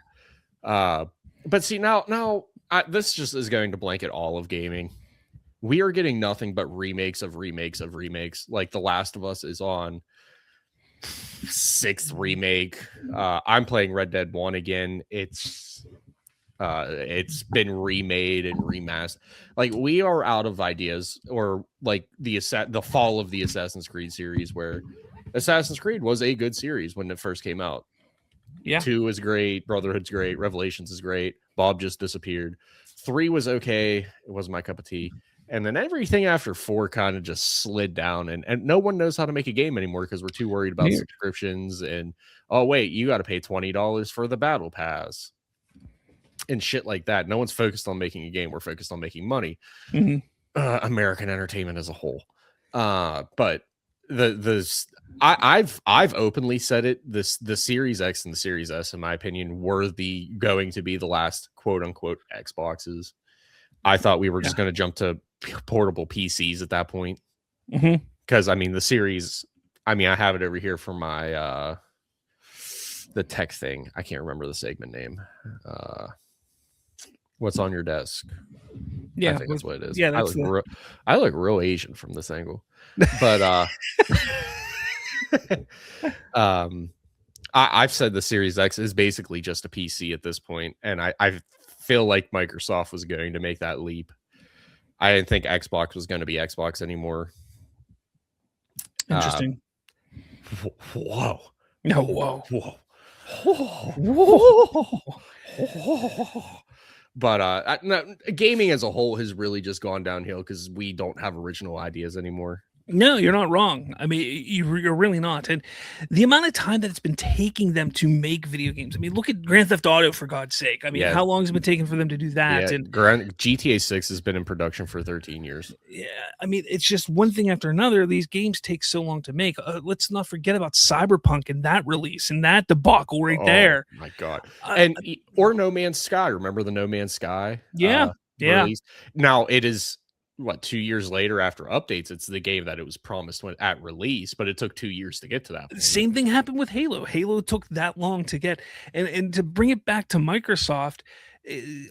But see now this just is going to blanket all of gaming. We are getting nothing but remakes of remakes of remakes. Like The Last of Us is on 6th remake. I'm playing Red Dead 1 again. It's been remade and remastered. Like, we are out of ideas, or like the fall of the Assassin's Creed series, where Assassin's Creed was a good series when it first came out.
Yeah.
2 is great, Brotherhood's great, Revelations is great, Bob just disappeared. 3 was okay, it wasn't my cup of tea. And then everything after 4 kind of just slid down, and no one knows how to make a game anymore because we're too worried about subscriptions and, oh wait, you got to pay $20 for the battle pass and shit like that. No one's focused on making a game. We're focused on making money. American entertainment as a whole. But I've openly said it. The Series X and the Series S, in my opinion, were going to be the last quote unquote Xboxes. I thought we were just going to jump to portable PCs at that point. Because I mean, the Series, I have it over here for my the tech thing. I can't remember the segment name. What's on your desk?
Yeah,
I think that's what it is.
Yeah,
I look real Asian from this angle, but I've said the Series X is basically just a PC at this point, and I feel like Microsoft was going to make that leap. I didn't think Xbox was going to be Xbox anymore.
Interesting.
Whoa.
No, whoa.
But no, gaming as a whole has really just gone downhill because we don't have original ideas anymore.
No, you're not wrong. I mean, you're really not. And the amount of time that it's been taking them to make video games. I mean, look at Grand Theft Auto, for God's sake. I mean, how long has it been taking for them to do that?
Yeah,
and
GTA 6 has been in production for 13 years.
Yeah, I mean, it's just one thing after another. These games take so long to make. Let's not forget about Cyberpunk and that release and that debacle right there.
Oh my God. Or No Man's Sky. Remember the No Man's Sky?
Yeah.
Release? Now it is, 2 years later after updates, it's the game that it was promised at release, but it took 2 years to get to that point.
Same thing happened with Halo. Halo took that long to get, and to bring it back to Microsoft,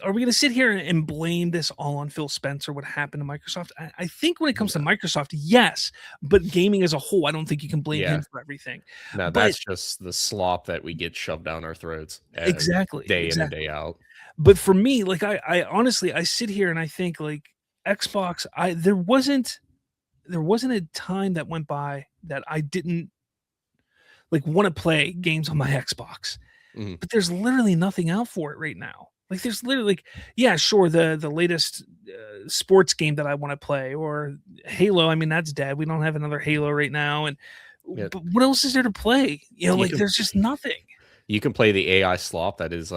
are we going to sit here and blame this all on Phil Spencer, what happened to Microsoft? I think when it comes to Microsoft, yes, but gaming as a whole, I don't think you can blame him for everything.
No, that's just the slop that we get shoved down our throats.
Exactly.
Day in and day out.
But for me, like, I honestly, I sit here and I think, like, Xbox, there wasn't a time that went by that I didn't like want to play games on my Xbox. But there's literally nothing out for it right now. Like, there's literally, like, yeah, sure, the latest sports game that I want to play, or Halo. I mean, that's dead. We don't have another Halo right now. But what else is there to play? There's just nothing.
You can play the AI slop that is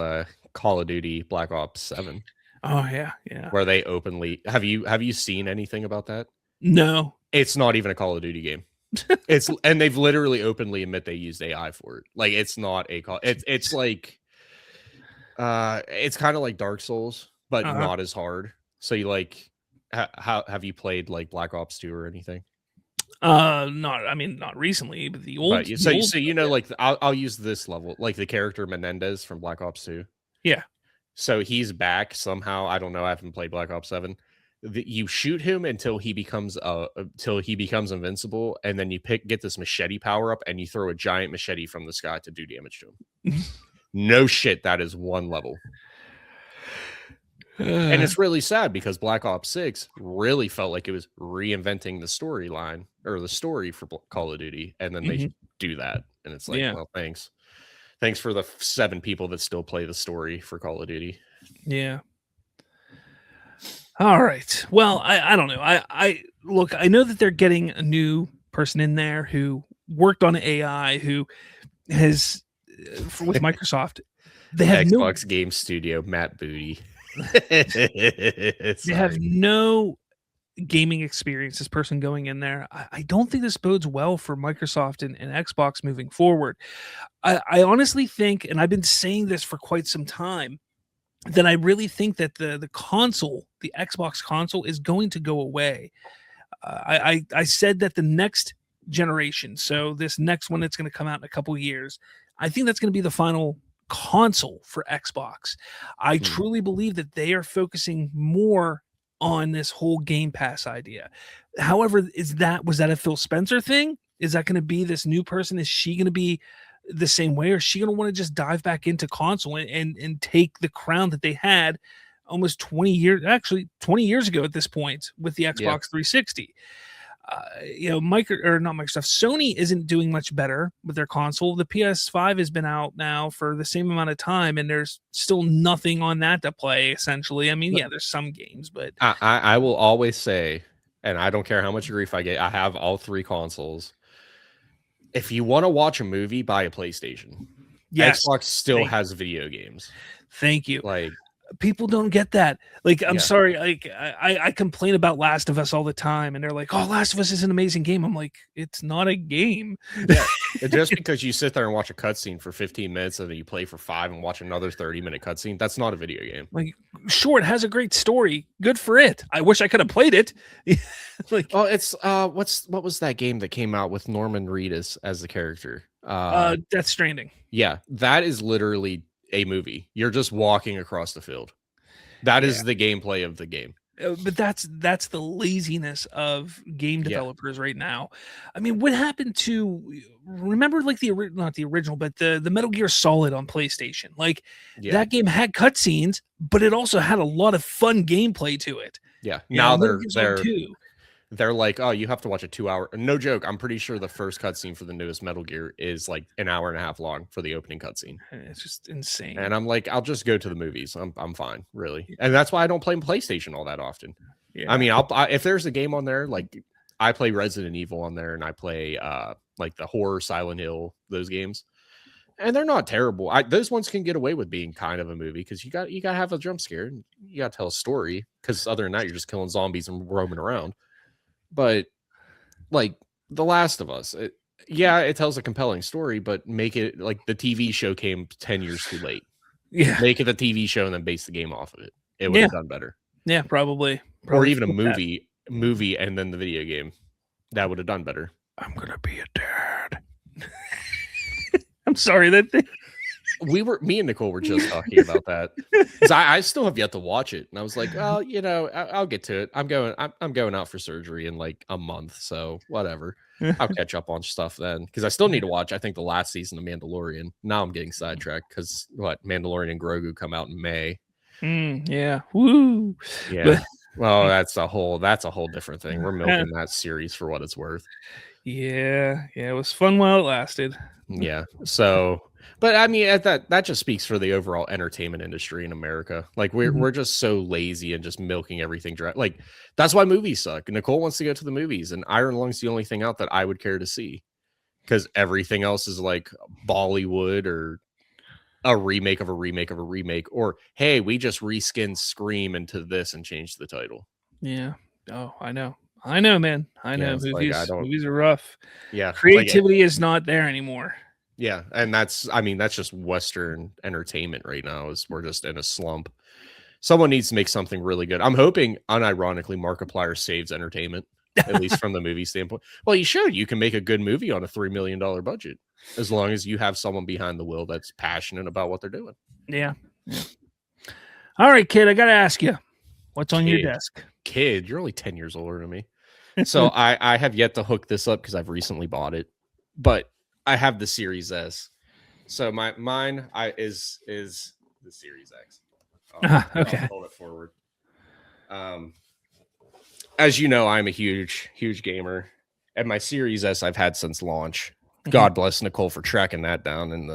Call of Duty Black Ops 7.
Oh yeah.
Where they openly have you seen anything about that?
No.
It's not even a Call of Duty game. And they've literally openly admit they used AI for it. Like it's not a call. It's like it's kind of like Dark Souls, but not as hard. So you like how have you played like Black Ops 2 or anything?
Not recently, but the old.
But so you know, like I'll use this level, like the character Menendez from Black Ops 2.
Yeah.
So he's back somehow. I don't know. I haven't played Black Ops 7. You shoot him until he becomes invincible, and then you get this machete power up, and you throw a giant machete from the sky to do damage to him. No shit, that is one level. And it's really sad because Black Ops 6 really felt like it was reinventing the storyline or the story for Call of Duty, and then they do that, and it's like, well, thanks for the 7 people that still play the story for Call of Duty.
Yeah. All right. Well, I don't know. I look, I know that they're getting a new person in there who worked on AI, who has with Microsoft. They have
Xbox Game Studio, Matt Booty.
They have no gaming experience. This person going in there, I don't think this bodes well for Microsoft and Xbox moving forward. I honestly think, and I've been saying this for quite some time, that I really think that the console, the Xbox console, is going to go away. I said that the next generation, so this next one that's going to come out in a couple of years, I think that's going to be the final console for Xbox. I truly believe that they are focusing more on this whole Game Pass idea. However, was that a Phil Spencer thing? Is that going to be this new person? Is she going to be the same way, or is she going to want to just dive back into console and take the crown that they had almost 20 years ago at this point with the Xbox 360? Not Microsoft, Sony isn't doing much better with their console. The PS5 has been out now for the same amount of time, and there's still nothing on that to play, essentially. I mean, there's some games, but
I will always say, and I don't care how much grief I get, I have all 3 consoles. If you want to watch a movie, buy a PlayStation.
Yes,
Xbox still has video games.
Thank you.
Like,
people don't get that. Like, I'm sorry. Like, I complain about Last of Us all the time, and they're like, "Oh, Last of Us is an amazing game." I'm like, it's not a game.
Yeah, just because you sit there and watch a cutscene for 15 minutes and then you play for 5 and watch another 30-minute cutscene, that's not a video game.
Like, sure, it has a great story. Good for it. I wish I could have played it.
Like, oh, it's what was that game that came out with Norman Reedus as the character?
Death Stranding.
Yeah, that is literally a movie. You're just walking across the field. That is the gameplay of the game.
But that's the laziness of game developers right now. I mean, what happened to, remember, like not the original, but the Metal Gear Solid on PlayStation? Like, that game had cutscenes, but it also had a lot of fun gameplay to it.
Yeah. Now they're like, oh, you have to watch a 2-hour. No joke. I'm pretty sure the first cutscene for the newest Metal Gear is like an hour and a half long for the opening cutscene.
It's just insane.
And I'm like, I'll just go to the movies. I'm fine, really. And that's why I don't play PlayStation all that often. Yeah. I mean, if there's a game on there, like I play Resident Evil on there, and I play like the horror Silent Hill, those games, and they're not terrible. Those ones can get away with being kind of a movie because you got to have a jump scare. And you got to tell a story because other than that, you're just killing zombies and roaming around. But like The Last of Us, it tells a compelling story, but make it like the TV show came 10 years too late.
Yeah,
make it a TV show and then base the game off of it. It would have done better.
Yeah, probably.
Or even a movie and then the video game. That would have done better.
I'm gonna be a dad. I'm sorry that
me and Nicole were just talking about that because I still have yet to watch it, and I was like, well, I'll get to it. I'm going out for surgery in like a month, so whatever. I'll catch up on stuff then because I still need to watch. I think the last season of Mandalorian. Now I'm getting sidetracked because Mandalorian and Grogu come out in May.
Yeah. Woo.
Yeah. Well, that's a whole different thing. We're milking that series for what it's worth.
Yeah. It was fun while it lasted.
Yeah. So, but I mean, that just speaks for the overall entertainment industry in America. Like we're just so lazy and just milking everything dry. Like that's why movies suck. Nicole wants to go to the movies, and Iron Lung's the only thing out that I would care to see because everything else is like Bollywood or a remake of a remake of a remake, or hey, we just reskinned Scream into this and changed the title.
Yeah. Oh, I know. I know, man. I
Yeah,
know.
it's like, I
Movies,
don't
movies are rough.
yeah, like,
Creativity is not there anymore.
yeah, and that's just Western entertainment right now is we're just in a slump. Someone needs to make something really good. I'm hoping, unironically, Markiplier saves entertainment, at least from the movie standpoint. Well, he showed you can make a good movie on a $3 million budget as long as you have someone behind the wheel that's passionate about what they're doing.
Yeah. All right, kid, I got to ask you, what's on your desk?
Kid, you're only 10 years older than me. So I have yet to hook this up because I've recently bought it, but I have the Series S. So mine is the Series X.
Okay.
I'll hold it forward. As you know, I'm a huge gamer, and my Series S I've had since launch. God bless Nicole for tracking that down in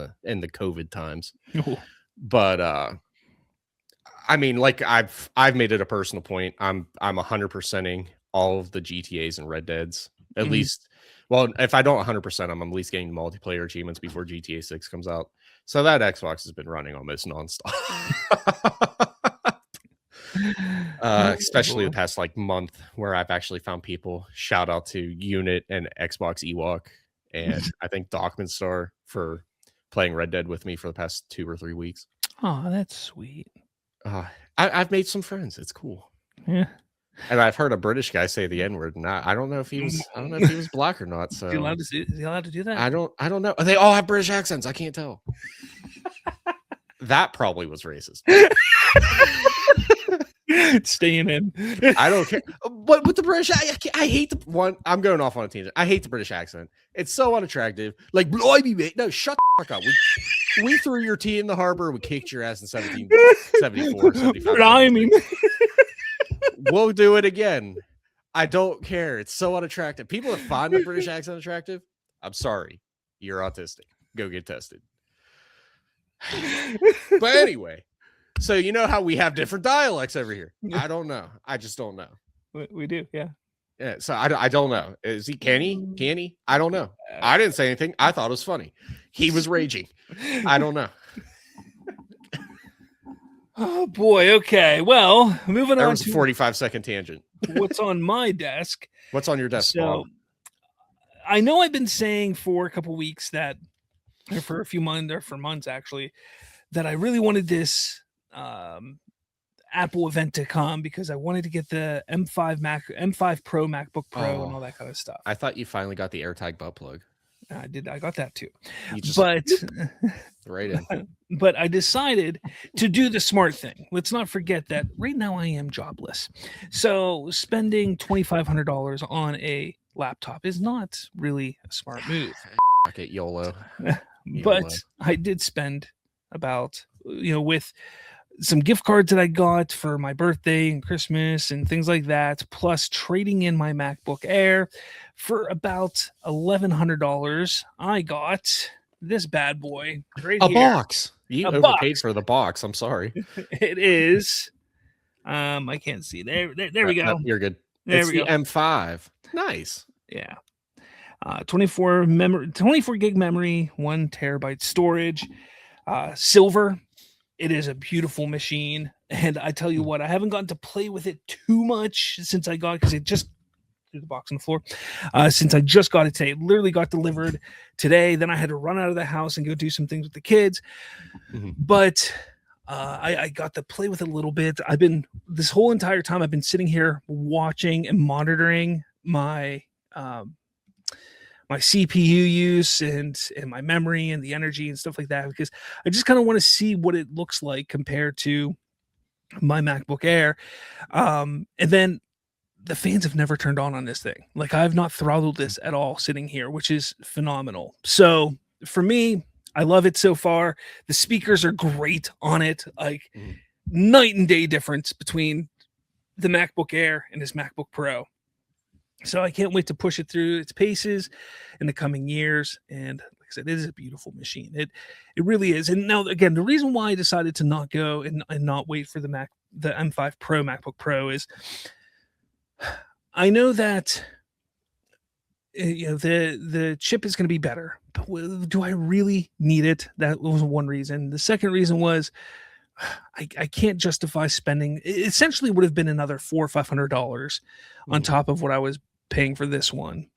the COVID times.
Ooh.
But I mean, like I've made it a personal point. I'm 100%ing all of the GTAs and Red Deads. At least, well, if I don't 100%, I'm at least getting multiplayer achievements before GTA 6 comes out. So that Xbox has been running almost nonstop. Especially the past like month where I've actually found people. Shout out to Unit and Xbox Ewok, and I think Dockman Star for playing Red Dead with me for the past 2 or 3 weeks.
Oh, that's sweet.
I've made some friends. It's cool.
Yeah.
And I've heard a British guy say the N-word, and I don't know if he was black or not. So
is he allowed to do that?
I don't know. They all have British accents. I can't tell. That probably was racist.
Staying in.
I don't care. But with the British, I hate the one. I'm going off on a tangent. I hate the British accent. It's so unattractive. Like, blimey, mate. No, shut the fuck up. We threw your tea in the harbor. We kicked your ass in 1774, 75.
Blimey.
We'll do it again. I don't care. It's so unattractive. People that find the British accent attractive, I'm sorry. You're autistic. Go get tested. But anyway, so you know how we have different dialects over here. I don't know. I just don't know.
We do, yeah.
Yeah, so I don't know. Is he can he? I don't know. I didn't say anything. I thought it was funny. He was raging. I don't know.
Oh boy. Okay. Well, moving on
to 45-second tangent.
What's on my desk?
What's on your desk, Bob?
I know I've been saying for a couple weeks that, or for a few months, or for months actually, that I really wanted this Apple event to come because I wanted to get the M5 Pro MacBook Pro and all that kind of stuff.
I thought you finally got the AirTag butt plug.
I did. I got that too.
But right in.
But I decided to do the smart thing. Let's not forget that right now I am jobless. So spending $2,500 on a laptop is not really a smart move.
Okay, YOLO.
But I did spend about, with some gift cards that I got for my birthday and Christmas and things like that, plus trading in my MacBook Air for about $1,100. I got this bad boy right here.
Box. You overpaid for the box. I'm sorry.
It is. I can't see. There we go.
You're good.
There we go.
M5. Nice.
Yeah. 24 gig memory, 1 terabyte storage, silver. It is a beautiful machine, and I tell you what, I haven't gotten to play with it too much since I got, because it just threw the box on the floor. Since I just got it today, it literally got delivered today. Then I had to run out of the house and go do some things with the kids. But I got to play with it a little bit. This whole entire time I've been sitting here watching and monitoring my my CPU use and my memory and the energy and stuff like that, because I just kind of want to see what it looks like compared to my MacBook Air. And then the fans have never turned on this thing. Like, I've not throttled this at all sitting here, which is phenomenal. So for me, I love it so far. The speakers are great on it. Like, night and day difference between the MacBook Air and this MacBook Pro. So I can't wait to push it through its paces in the coming years. And like I said, it is a beautiful machine. It really is. And now, again, the reason why I decided to not go and not wait for the M5 Pro MacBook Pro is I know that the chip is going to be better. But do I really need it? That was one reason. The second reason was I can't justify spending. It essentially would have been another $400 or $500 on top of what I was paying for this one.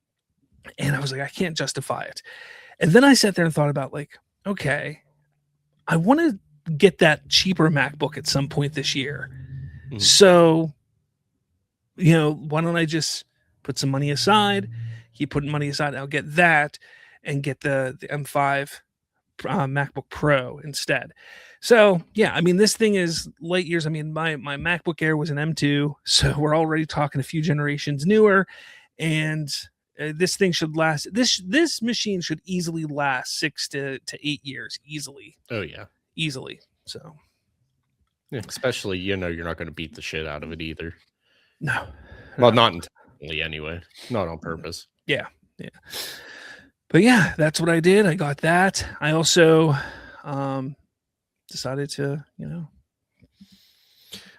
And I was like, I can't justify it. And then I sat there and thought about like, okay, I want to get that cheaper MacBook at some point this year. So, why don't I just put some money aside, keep putting money aside, I'll get that and get the M5 MacBook Pro instead. So yeah, I mean, this thing is light years. I mean, my MacBook Air was an M2, so we're already talking a few generations newer, and this thing should last. This machine should easily last 6 to 8 years easily.
Oh yeah,
easily. So
yeah, especially you're not going to beat the shit out of it either.
No,
well, not intentionally anyway, not on purpose.
Yeah. But yeah, that's what I did. I got that. I also decided to,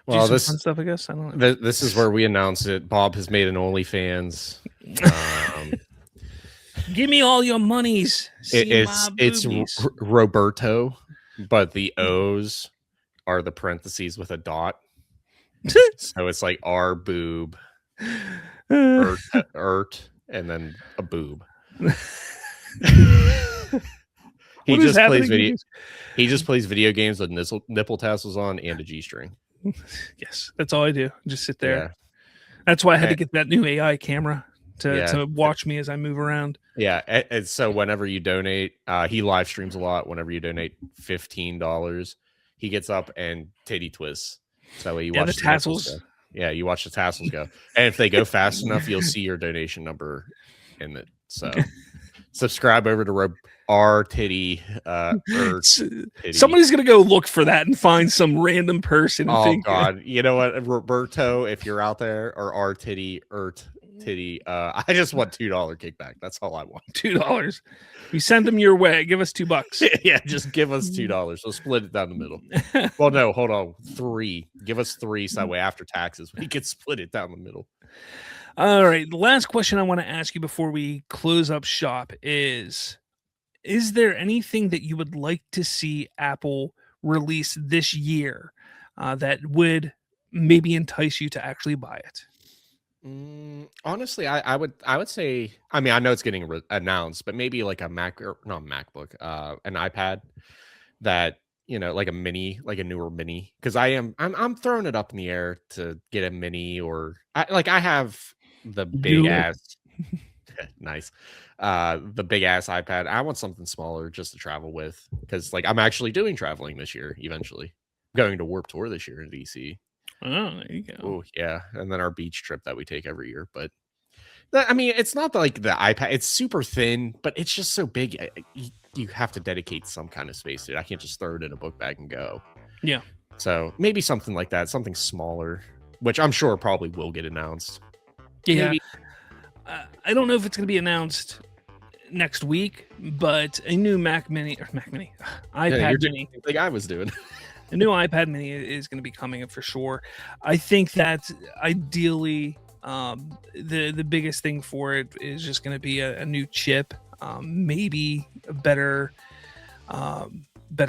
well,
do some fun stuff, I guess. I don't know.
This is where we announce it. Bob has made an OnlyFans.
Give me all your monies.
It's Roberto, but the O's are the parentheses with a dot. So it's like R boob, ert, and then a boob. He just plays video games with nipple tassels on and a G-string.
Yes, that's all I do. Just sit there. Yeah. That's why I had to get that new AI camera to watch me as I move around.
Yeah, and so whenever you donate, he live streams a lot. Whenever you donate $15, he gets up and titty twists. So that way you watch
the tassels.
Yeah, you watch the tassels go. And if they go fast enough, you'll see your donation number in it. So subscribe over to R titty.
Somebody's gonna go look for that and find some random person.
And God, you know what, Roberto, if you're out there, or R titty, titty. I just want $2 kickback. That's all I want.
$2. We send them your way. Give us $2.
Yeah, just give us $2. So split it down the middle. Well, no, hold on. 3. Give us 3 so that way after taxes we can split it down the middle.
All right. The last question I want to ask you before we close up shop is there anything that you would like to see Apple release this year that would maybe entice you to actually buy it?
Honestly, I would say, I mean, I know it's getting announced, but maybe like a MacBook, an iPad that, like a mini, like a newer mini, because I'm throwing it up in the air to get a mini, or I have the big ass nice the big ass iPad. I want something smaller just to travel with, because like I'm actually doing traveling this year, eventually going to Warped Tour this year in DC.
Oh, there you go.
Oh, yeah. And then our beach trip that we take every year. But I mean, it's not like the iPad. It's super thin, but it's just so big. You have to dedicate some kind of space to it. I can't just throw it in a book bag and go.
Yeah.
So maybe something like that, something smaller, which I'm sure probably will get announced.
Yeah. I don't know if it's going to be announced next week, but a new iPad Mini,
like I was doing.
A new iPad Mini is going to be coming up for sure. I think that ideally, the biggest thing for it is just going to be a new chip, maybe a better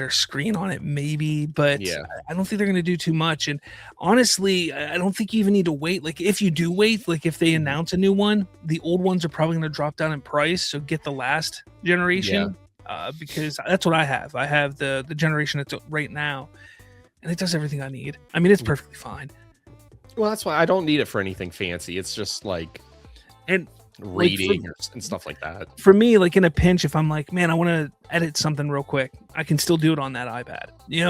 screen on it, maybe. But yeah, I don't think they're going to do too much. And honestly, I don't think you even need to wait. Like if you do wait, like if they announce a new one, the old ones are probably going to drop down in price. So get the last generation. Because that's what I have. I have the generation that's right now, and it does everything I need. I mean, it's perfectly fine.
Well, that's why I don't need it for anything fancy. It's just like reading and stuff like that.
For me, like in a pinch, if I'm like, man, I want to edit something real quick, I can still do it on that iPad.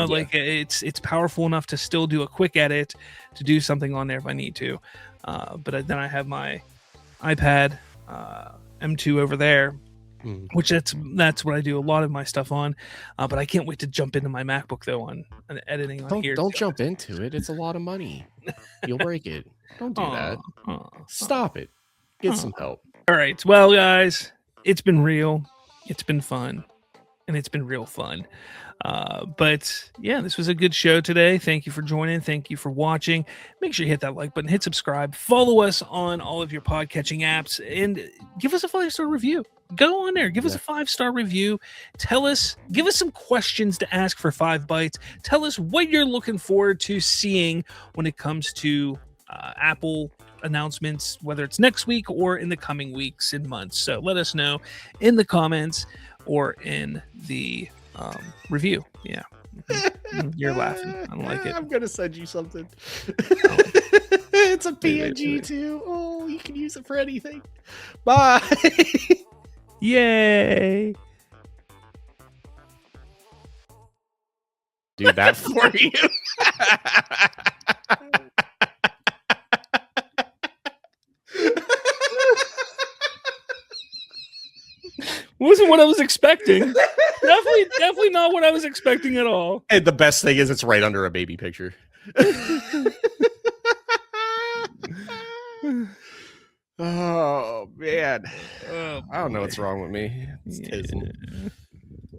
Like it's powerful enough to still do a quick edit, to do something on there if I need to. But then I have my iPad M2 over there. Which that's what I do a lot of my stuff on, but I can't wait to jump into my MacBook though on editing on here.
Don't jump into it. It's a lot of money. You'll break it. Don't do that. Stop it. Get some help.
All right. Well, guys, it's been real. It's been fun. and it's been real fun. But yeah, this was a good show today. Thank you for joining. Thank you for watching. Make sure you hit that like button, hit subscribe, follow us on all of your podcatching apps, and give us a 5-star review. Go on there, give us a 5-star review. Give us some questions to ask for 5 Bytes. Tell us what you're looking forward to seeing when it comes to Apple announcements, whether it's next week or in the coming weeks and months. So let us know in the comments or in the review. Yeah. You're laughing. I don't like it.
I'm gonna send you something. It's a PNG too. Oh, you can use it for anything. Bye.
Yay.
Do that for you.
Wasn't what I was expecting. Definitely not what I was expecting at all.
And the best thing is it's right under a baby picture. Oh man. I don't know what's wrong with me. It's